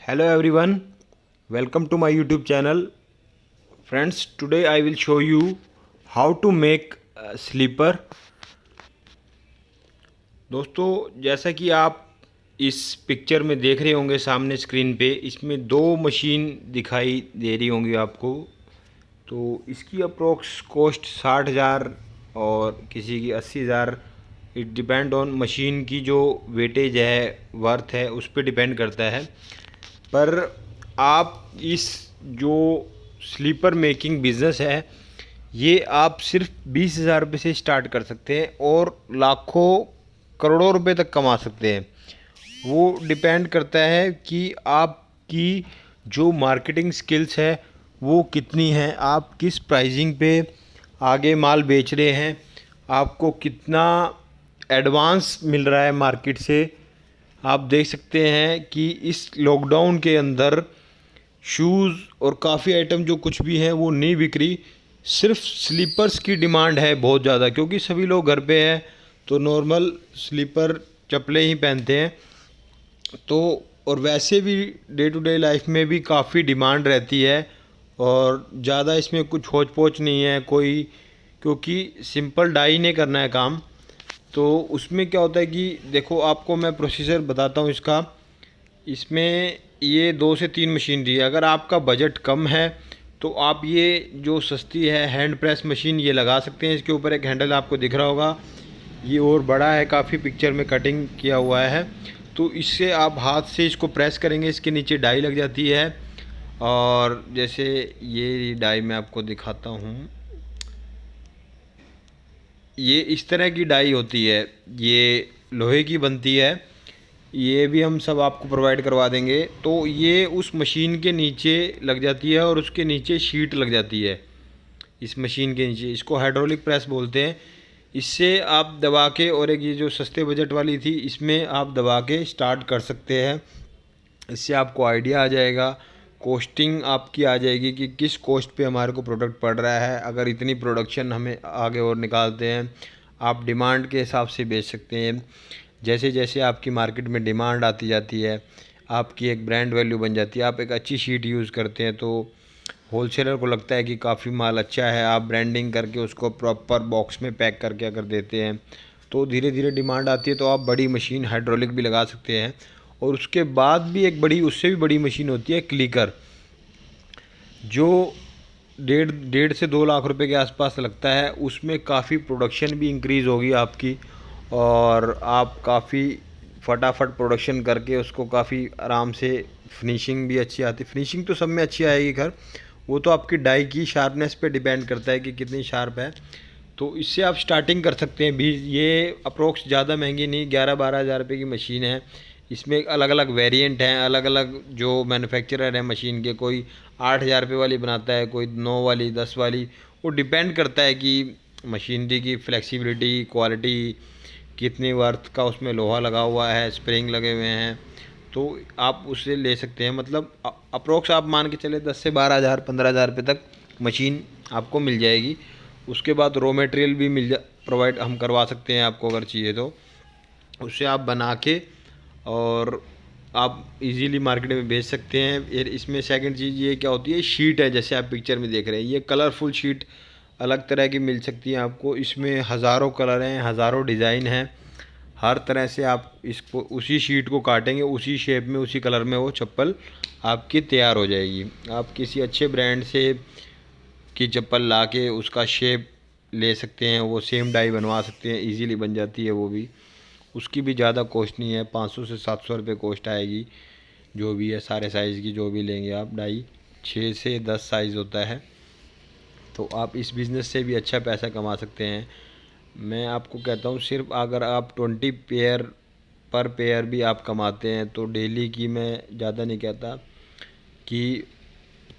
Hello everyone, welcome to my YouTube channel. Friends, today I will show you how to make a sleeper. दोस्तों, जैसा कि आप इस picture में देख रहे होंगे सामने स्क्रीन पे, इसमें दो मशीन दिखाई दे रही होंगी आपको। तो इसकी अप्रोक्स कॉस्ट 60,000 और किसी की 80,000। इट डिपेंड ऑन मशीन की जो वेटेज है, वर्थ है, उस पर डिपेंड करता है। पर आप इस जो स्लीपर मेकिंग बिज़नेस है, ये आप सिर्फ 20,000 रुपये से स्टार्ट कर सकते हैं और लाखों करोड़ों रुपए तक कमा सकते हैं। वो डिपेंड करता है कि आपकी जो मार्केटिंग स्किल्स है वो कितनी है, आप किस प्राइसिंग पे आगे माल बेच रहे हैं, आपको कितना एडवांस मिल रहा है मार्केट से। आप देख सकते हैं कि इस लॉकडाउन के अंदर शूज़ और काफ़ी आइटम जो कुछ भी हैं वो नहीं बिक रही। सिर्फ स्लीपर्स की डिमांड है बहुत ज़्यादा, क्योंकि सभी लोग घर पे हैं तो नॉर्मल स्लीपर चप्पलें ही पहनते हैं। तो और वैसे भी डे टू डे लाइफ में भी काफ़ी डिमांड रहती है और ज़्यादा इसमें कुछ होच पोच नहीं है कोई, क्योंकि सिंपल डाई नहीं करना है काम। तो उसमें क्या होता है कि देखो, आपको मैं प्रोसीजर बताता हूँ इसका। इसमें ये 2 से 3 मशीनरी है। अगर आपका बजट कम है तो आप ये जो सस्ती है हैंड प्रेस मशीन ये लगा सकते हैं। इसके ऊपर एक हैंडल आपको दिख रहा होगा, ये और बड़ा है काफ़ी, पिक्चर में कटिंग किया हुआ है। तो इससे आप हाथ से इसको प्रेस करेंगे, इसके नीचे डाई लग जाती है। और जैसे ये डाई मैं आपको दिखाता हूँ, ये इस तरह की डाई होती है, ये लोहे की बनती है। ये भी हम सब आपको प्रोवाइड करवा देंगे। तो ये उस मशीन के नीचे लग जाती है और उसके नीचे शीट लग जाती है। इस मशीन के नीचे, इसको हाइड्रोलिक प्रेस बोलते हैं। इससे आप दबा के, और एक ये जो सस्ते बजट वाली थी, इसमें आप दबा के स्टार्ट कर सकते हैं। इससे आपको आइडिया आ जाएगा, कॉस्टिंग आपकी आ जाएगी कि किस कॉस्ट पे हमारे को प्रोडक्ट पड़ रहा है। अगर इतनी प्रोडक्शन हमें आगे और निकालते हैं, आप डिमांड के हिसाब से बेच सकते हैं। जैसे जैसे आपकी मार्केट में डिमांड आती जाती है, आपकी एक ब्रांड वैल्यू बन जाती है। आप एक अच्छी शीट यूज़ करते हैं तो होलसेलर को लगता है कि काफ़ी माल अच्छा है, आप ब्रांडिंग करके उसको प्रॉपर बॉक्स में पैक करके अगर देते हैं तो धीरे धीरे डिमांड आती है। तो आप बड़ी मशीन हाइड्रोलिक भी लगा सकते हैं। और उसके बाद भी एक बड़ी, उससे भी बड़ी मशीन होती है क्लिकर, जो 1.5 से 2 लाख रुपए के आसपास लगता है। उसमें काफ़ी प्रोडक्शन भी इंक्रीज़ होगी आपकी, और आप काफ़ी फटाफट प्रोडक्शन करके उसको काफ़ी आराम से, फिनिशिंग भी अच्छी आती है। फिनिशिंग तो सब में अच्छी आएगी, खैर वो तो आपकी डाई की शार्पनेस पे डिपेंड करता है कि कितनी शार्प है। तो इससे आप स्टार्टिंग कर सकते हैं भी। ये अप्रोक्स ज़्यादा महंगी नहीं, 11-12 हज़ार रुपये की मशीन है। इसमें अलग अलग वेरिएंट हैं, अलग अलग जो मैन्युफैक्चरर है मशीन के, कोई 8,000 रुपये वाली बनाता है, कोई 9 वाली, 10 वाली। वो डिपेंड करता है कि मशीनरी की फ्लेक्सिबिलिटी, क्वालिटी, कितनी वर्थ का उसमें लोहा लगा हुआ है, स्प्रिंग लगे हुए हैं। तो आप उससे ले सकते हैं। मतलब अप्रोक्स आप मान के चले 10 से 12 हज़ार, 15,000 रुपये तक मशीन आपको मिल जाएगी। उसके बाद रॉ मटेरियल भी प्रोवाइड हम करवा सकते हैं आपको, अगर चाहिए तो उससे आप बना के और आप इजीली मार्केट में बेच सकते हैं। फिर इसमें सेकंड चीज़ ये क्या होती है, शीट है, जैसे आप पिक्चर में देख रहे हैं, ये कलरफुल शीट अलग तरह की मिल सकती है आपको। इसमें हज़ारों कलर हैं, हज़ारों डिज़ाइन हैं। हर तरह से आप इसको, उसी शीट को काटेंगे, उसी शेप में, उसी कलर में वो चप्पल आपकी तैयार हो जाएगी। आप किसी अच्छे ब्रांड से की चप्पल ला के उसका शेप ले सकते हैं, वो सेम डाई बनवा सकते हैं, इजीली बन जाती है वो भी। उसकी भी ज़्यादा कॉस्ट नहीं है, 500 से 700 रुपये कॉस्ट आएगी, जो भी है सारे साइज़ की जो भी लेंगे आप। डाई 6 से 10 साइज़ होता है। तो आप इस बिज़नेस से भी अच्छा पैसा कमा सकते हैं। मैं आपको कहता हूँ, सिर्फ अगर आप 20 पेयर पर पेयर भी आप कमाते हैं तो डेली की, मैं ज़्यादा नहीं कहता कि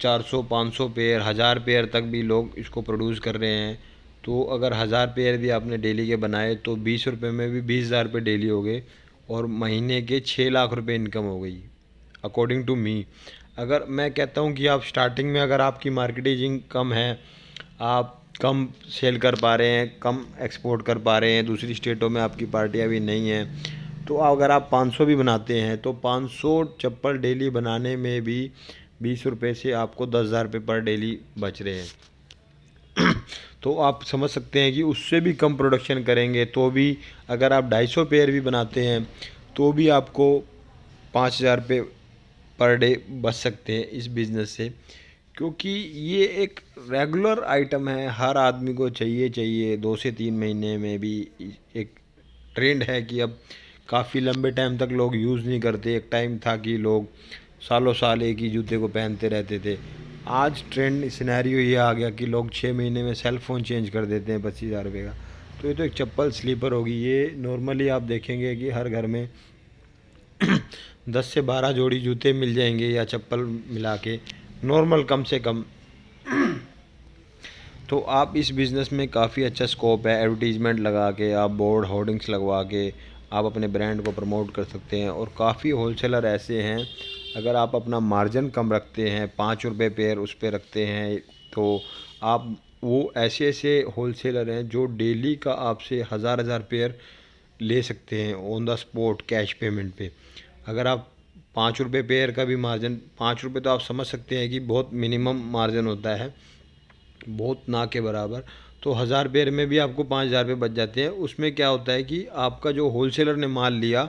400-500 पेयर, 1000 पेयर तक भी लोग इसको प्रोड्यूस कर रहे हैं। तो अगर 1000 पेयर भी आपने डेली के बनाए तो 20 रुपये में भी 20,000 रुपये डेली हो गए, और महीने के 6 लाख रुपये इनकम हो गई, अकॉर्डिंग टू मी। अगर मैं कहता हूँ कि आप स्टार्टिंग में, अगर आपकी मार्केटिंग कम है, आप कम सेल कर पा रहे हैं, कम एक्सपोर्ट कर पा रहे हैं, दूसरी स्टेटों में आपकी पार्टियाँ भी नहीं हैं, तो अगर आप 500 भी बनाते हैं तो 500 चप्पल डेली बनाने में भी 20 रुपये से आपको 10,000 रुपये पर डेली बच रहे हैं। तो आप समझ सकते हैं कि उससे भी कम प्रोडक्शन करेंगे तो भी, अगर आप 250 पेयर भी बनाते हैं तो भी आपको 5,000 रुपये पर डे बच सकते हैं इस बिज़नेस से। क्योंकि ये एक रेगुलर आइटम है, हर आदमी को चाहिए 2 से 3 महीने में भी। एक ट्रेंड है कि अब काफ़ी लंबे टाइम तक लोग यूज़ नहीं करते। एक टाइम था कि लोग सालों साल एक ही जूते को पहनते रहते थे। आज ट्रेंड सिनेरियो ये आ गया कि लोग 6 महीने में सेल फ़ोन चेंज कर देते हैं 25,000 रुपये का। तो ये तो एक चप्पल स्लीपर होगी। ये नॉर्मली आप देखेंगे कि हर घर में 10 से 12 जोड़ी जूते मिल जाएंगे या चप्पल मिला के, नॉर्मल कम से कम। तो आप इस बिज़नेस में काफ़ी अच्छा स्कोप है। एडवर्टीज़मेंट लगा के, आप बोर्ड होर्डिंग्स लगवा के आप अपने ब्रांड को प्रमोट कर सकते हैं। और काफ़ी होलसेलर ऐसे हैं, अगर आप अपना मार्जिन कम रखते हैं, 5 रुपये पेयर उस पर रखते हैं, तो आप वो ऐसे ऐसे होलसेलर हैं जो डेली का आपसे हज़ार पेयर ले सकते हैं on the spot cash payment पे। अगर आप 5 रुपये पेयर का भी मार्जिन, 5 रुपये तो आप समझ सकते हैं कि बहुत मिनिमम मार्जिन होता है, बहुत ना के बराबर। तो 1000 पेयर में भी आपको 5,000 रुपये बच जाते हैं। उसमें क्या होता है कि आपका जो होलसेलर ने माल लिया,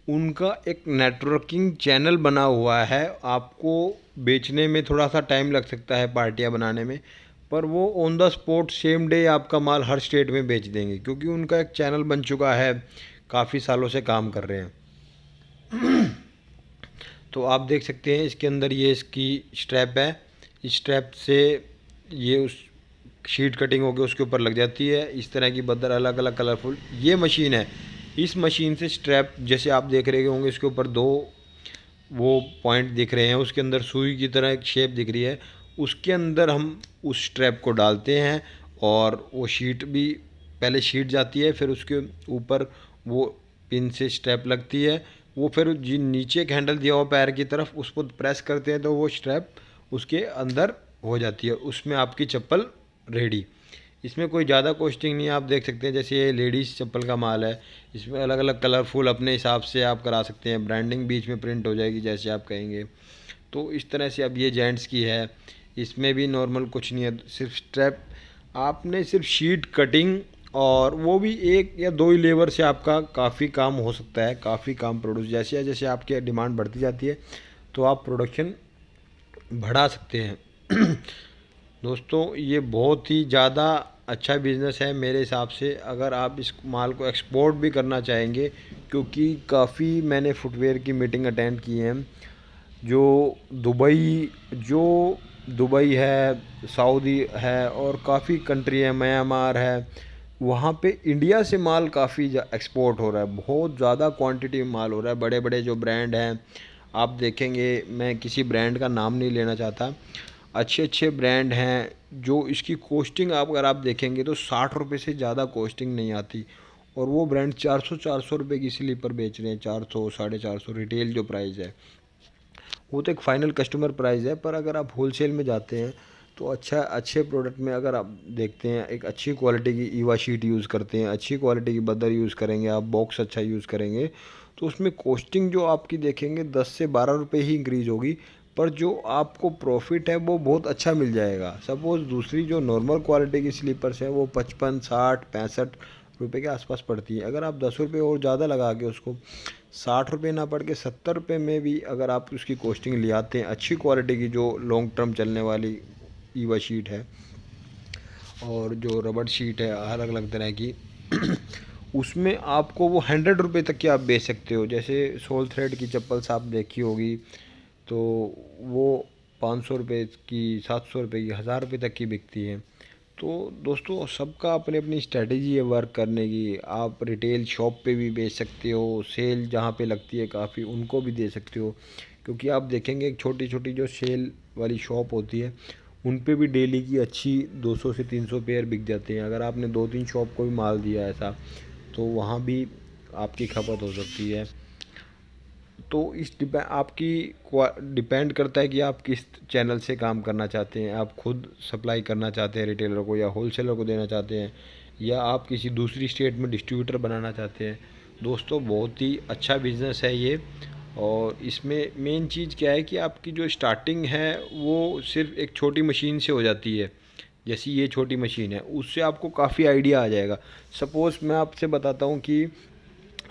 उनका एक नेटवर्किंग चैनल बना हुआ है। आपको बेचने में थोड़ा सा टाइम लग सकता है, पार्टियां बनाने में, पर वो on the spot same day आपका माल हर स्टेट में बेच देंगे, क्योंकि उनका एक चैनल बन चुका है, काफ़ी सालों से काम कर रहे हैं। तो आप देख सकते हैं इसके अंदर ये इसकी स्ट्रैप है। इस स्ट्रैप से ये उस शीट कटिंग होकर उसके ऊपर लग जाती है। इस तरह की बदर अलग अलग कलरफुल ये मशीन है। इस मशीन से स्ट्रैप, जैसे आप देख रहे होंगे, इसके ऊपर 2 वो पॉइंट दिख रहे हैं, उसके अंदर सुई की तरह एक शेप दिख रही है। उसके अंदर हम उस स्ट्रैप को डालते हैं और वो शीट भी, पहले शीट जाती है, फिर उसके ऊपर वो पिन से स्ट्रैप लगती है। वो फिर जी नीचे एक हैंडल दिया हुआ पैर की तरफ, उसको प्रेस करते हैं तो वो स्ट्रैप उसके अंदर हो जाती है। उसमें आपकी चप्पल रेडी। इसमें कोई ज़्यादा कॉस्टिंग नहीं है। आप देख सकते हैं जैसे ये लेडीज़ चप्पल का माल है, इसमें अलग अलग कलरफुल अपने हिसाब से आप करा सकते हैं। ब्रांडिंग बीच में प्रिंट हो जाएगी जैसे आप कहेंगे। तो इस तरह से अब ये जेंट्स की है, इसमें भी नॉर्मल कुछ नहीं है, सिर्फ स्ट्रैप। आपने सिर्फ शीट कटिंग और वो भी 1 या 2 ही लेबर से आपका काफ़ी काम हो सकता है, काफ़ी काम प्रोड्यूस। जैसे जैसे आपकी डिमांड बढ़ती जाती है तो आप प्रोडक्शन बढ़ा सकते हैं। दोस्तों, ये बहुत ही ज़्यादा अच्छा बिज़नेस है मेरे हिसाब से, अगर आप इस माल को एक्सपोर्ट भी करना चाहेंगे। क्योंकि काफ़ी मैंने फुटवेयर की मीटिंग अटेंड की है, जो दुबई है, सऊदी है और काफ़ी कंट्री है, म्यांमार है, वहाँ पे इंडिया से माल काफ़ी एक्सपोर्ट हो रहा है। बहुत ज़्यादा क्वांटिटी में माल हो रहा है। बड़े बड़े जो ब्रांड हैं, आप देखेंगे, मैं किसी ब्रांड का नाम नहीं लेना चाहता, अच्छे अच्छे ब्रांड हैं जो इसकी कॉस्टिंग आप अगर आप देखेंगे तो 60 रुपये से ज़्यादा कॉस्टिंग नहीं आती, और वो ब्रांड 400 रुपये की स्लीपर बेच रहे हैं। 400 450 रिटेल जो प्राइस है, वो तो एक फ़ाइनल कस्टमर प्राइस है। पर अगर आप होलसेल में जाते हैं तो अच्छे प्रोडक्ट में अगर आप देखते हैं, एक अच्छी क्वालिटी की ईवा शीट यूज़ करते हैं, अच्छी क्वालिटी की बदर यूज़ करेंगे, आप बॉक्स अच्छा यूज़ करेंगे, तो उसमें कॉस्टिंग जो आपकी देखेंगे 10 से 12 रुपये ही इंक्रीज़ होगी, पर जो आपको प्रॉफिट है वो बहुत अच्छा मिल जाएगा। सपोज़ दूसरी जो नॉर्मल क्वालिटी की स्लीपर्स हैं वो 55 60 65 रुपये के आसपास पड़ती है। अगर आप 10 रुपये और ज़्यादा लगा के उसको 60 रुपये ना पड़ के 70 रुपये में भी अगर आप उसकी कॉस्टिंग ले आते हैं, अच्छी क्वालिटी की जो लॉन्ग टर्म चलने वाली ईवा शीट है और जो रबड़ शीट है अलग अलग तरह की, उसमें आपको वो 100 रुपये तक की आप बेच सकते हो। जैसे सोल थ्रेड की चप्पल्स आप देखी होगी, तो वो 500 रुपये की, 700 रुपये की, 1000 रुपये तक की बिकती है। तो दोस्तों, सबका अपनी अपनी स्ट्रेटजी है वर्क करने की। आप रिटेल शॉप पे भी बेच सकते हो, सेल जहाँ पे लगती है काफ़ी उनको भी दे सकते हो। क्योंकि आप देखेंगे छोटी छोटी जो सेल वाली शॉप होती है, उन पे भी डेली की अच्छी 200 से 300 पेयर बिक जाते हैं। अगर आपने 2-3 शॉप को भी माल दिया ऐसा, तो वहाँ भी आपकी खपत हो सकती है। तो आपकी डिपेंड करता है कि आप किस चैनल से काम करना चाहते हैं। आप खुद सप्लाई करना चाहते हैं रिटेलर को, या होलसेलर को देना चाहते हैं, या आप किसी दूसरी स्टेट में डिस्ट्रीब्यूटर बनाना चाहते हैं। दोस्तों बहुत ही अच्छा बिज़नेस है ये। और इसमें मेन चीज़ क्या है कि आपकी जो स्टार्टिंग है वो सिर्फ एक छोटी मशीन से हो जाती है। जैसी ये छोटी मशीन है उससे आपको काफ़ी आइडिया आ जाएगा। सपोज़ मैं आपसे बताता हूँ कि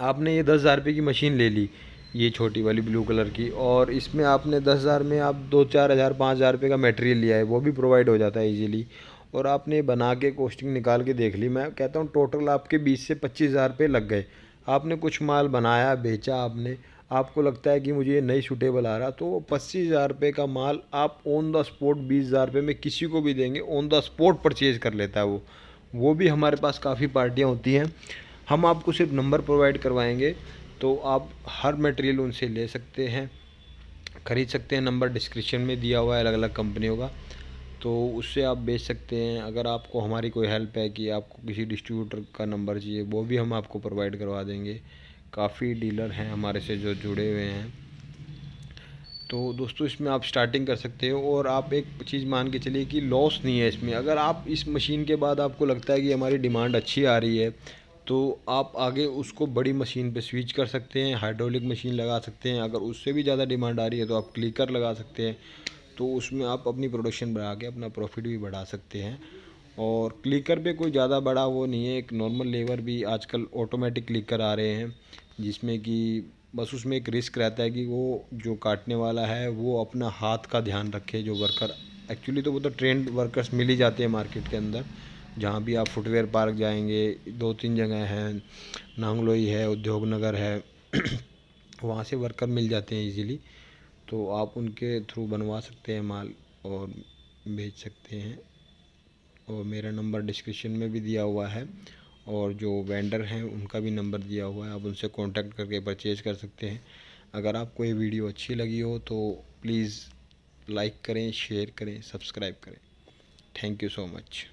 आपने ये 10,000 रुपये की मशीन ले ली, ये छोटी वाली ब्लू कलर की, और इसमें आपने 10,000 में आप 2-4 हज़ार 5,000 रुपये का मटेरियल लिया है, वो भी प्रोवाइड हो जाता है इजीली। और आपने बना के कॉस्टिंग निकाल के देख ली, मैं कहता हूँ टोटल आपके 20 से 25 हज़ार रुपये लग गए। आपने कुछ माल बनाया, बेचा आपने, आपको लगता है कि मुझे ये नहीं सूटेबल आ रहा, तो 25,000 रुपये का माल आप ऑन द स्पॉट 20,000 रुपये में किसी को भी देंगे, ऑन द स्पॉट परचेज़ कर लेता है वो भी हमारे पास काफ़ी पार्टियाँ होती हैं। हम आपको सिर्फ नंबर प्रोवाइड करवाएंगे, तो आप हर मटेरियल उनसे ले सकते हैं, ख़रीद सकते हैं। नंबर डिस्क्रिप्शन में दिया हुआ है अलग अलग कंपनियों का, तो उससे आप बेच सकते हैं। अगर आपको हमारी कोई हेल्प है कि आपको किसी डिस्ट्रीब्यूटर का नंबर चाहिए, वो भी हम आपको प्रोवाइड करवा देंगे। काफ़ी डीलर हैं हमारे से जो जुड़े हुए हैं। तो दोस्तों इसमें आप स्टार्टिंग कर सकते हो, और आप एक चीज़ मान के चलिए कि लॉस नहीं है इसमें। अगर आप इस मशीन के बाद आपको लगता है कि हमारी डिमांड अच्छी आ रही है, तो आप आगे उसको बड़ी मशीन पे स्विच कर सकते हैं, हाइड्रोलिक मशीन लगा सकते हैं। अगर उससे भी ज़्यादा डिमांड आ रही है तो आप क्लिकर लगा सकते हैं, तो उसमें आप अपनी प्रोडक्शन बढ़ा के अपना प्रॉफिट भी बढ़ा सकते हैं। और क्लिकर पे कोई ज़्यादा बड़ा वो नहीं है, एक नॉर्मल लेवर भी आजकल ऑटोमेटिक क्लिकर आ रहे हैं, जिसमें कि बस उसमें एक रिस्क रहता है कि वो जो काटने वाला है वो अपना हाथ का ध्यान रखे, जो वर्कर। एक्चुअली तो वो तो ट्रेंड वर्कर्स मिल ही जाते हैं मार्केट के अंदर, जहाँ भी आप फुटवेयर पार्क जाएंगे 2-3 जगह हैं, नांगलोई है, उद्योग नगर है वहाँ से वर्कर मिल जाते हैं इजीली, तो आप उनके थ्रू बनवा सकते हैं माल और बेच सकते हैं। और मेरा नंबर डिस्क्रिप्शन में भी दिया हुआ है, और जो वेंडर हैं उनका भी नंबर दिया हुआ है, आप उनसे कांटेक्ट करके परचेज़ कर सकते हैं। अगर आपको ये वीडियो अच्छी लगी हो तो प्लीज़ लाइक करें, शेयर करें, सब्सक्राइब करें। Thank you so much.